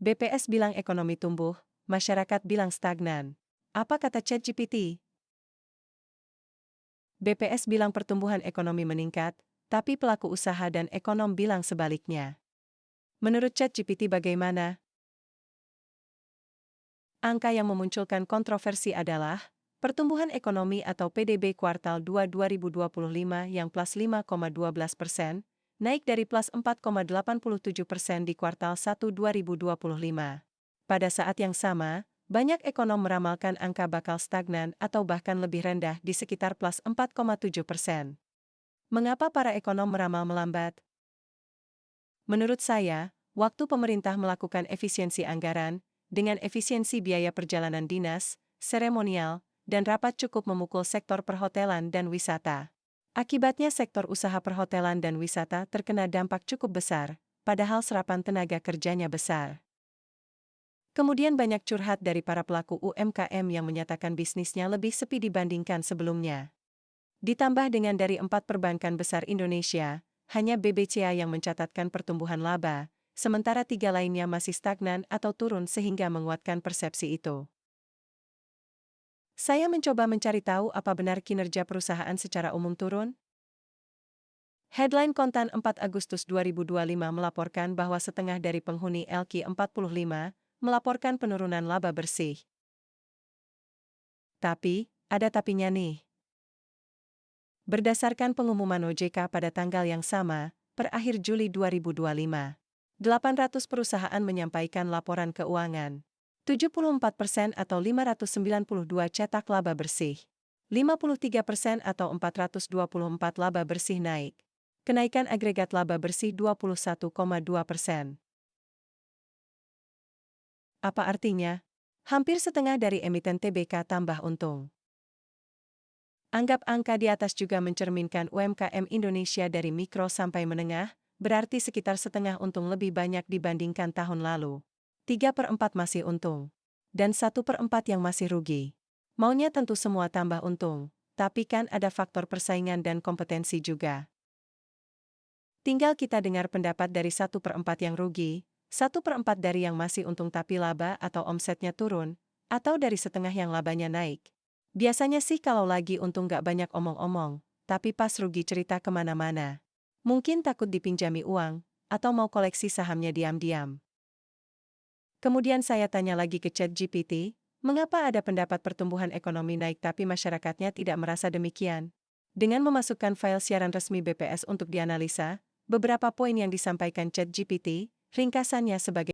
BPS bilang ekonomi tumbuh, masyarakat bilang stagnan. Apa kata ChatGPT? BPS bilang pertumbuhan ekonomi meningkat, tapi pelaku usaha dan ekonom bilang sebaliknya. Menurut ChatGPT bagaimana? Angka yang memunculkan kontroversi adalah pertumbuhan ekonomi atau PDB kuartal 2 2025 yang plus 5,12%, naik dari plus 4,87% di kuartal 1 2025. Pada saat yang sama, banyak ekonom meramalkan angka bakal stagnan atau bahkan lebih rendah di sekitar plus 4,7%. Mengapa para ekonom meramal melambat? Menurut saya, waktu pemerintah melakukan efisiensi anggaran, dengan efisiensi biaya perjalanan dinas, seremonial, dan rapat cukup memukul sektor perhotelan dan wisata. Akibatnya sektor usaha perhotelan dan wisata terkena dampak cukup besar, padahal serapan tenaga kerjanya besar. Kemudian banyak curhat dari para pelaku UMKM yang menyatakan bisnisnya lebih sepi dibandingkan sebelumnya. Ditambah dengan dari 4 perbankan besar Indonesia, hanya BBCA yang mencatatkan pertumbuhan laba, sementara 3 lainnya masih stagnan atau turun sehingga menguatkan persepsi itu. Saya mencoba mencari tahu apa benar kinerja perusahaan secara umum turun. Headline Kontan 4 Agustus 2025 melaporkan bahwa setengah dari penghuni LQ45 melaporkan penurunan laba bersih. Tapi, ada tapinya nih. Berdasarkan pengumuman OJK pada tanggal yang sama, per akhir Juli 2025, 800 perusahaan menyampaikan laporan keuangan. 74% atau 592 cetak laba bersih. 53% atau 424 laba bersih naik. Kenaikan agregat laba bersih 21,2%. Apa artinya? Hampir setengah dari emiten TBK tambah untung. Anggap angka di atas juga mencerminkan UMKM Indonesia dari mikro sampai menengah, berarti sekitar setengah untung lebih banyak dibandingkan tahun lalu. 3/4 masih untung. Dan 1/4 yang masih rugi. Maunya tentu semua tambah untung, tapi kan ada faktor persaingan dan kompetensi juga. Tinggal kita dengar pendapat dari 1/4 yang rugi, 1/4 dari yang masih untung tapi laba atau omsetnya turun, atau dari setengah yang labanya naik. Biasanya sih kalau lagi untung gak banyak omong-omong, tapi pas rugi cerita kemana-mana. Mungkin takut dipinjami uang, atau mau koleksi sahamnya diam-diam. Kemudian saya tanya lagi ke ChatGPT, mengapa ada pendapat pertumbuhan ekonomi naik tapi masyarakatnya tidak merasa demikian? Dengan memasukkan file siaran resmi BPS untuk dianalisa, beberapa poin yang disampaikan ChatGPT, ringkasannya sebagai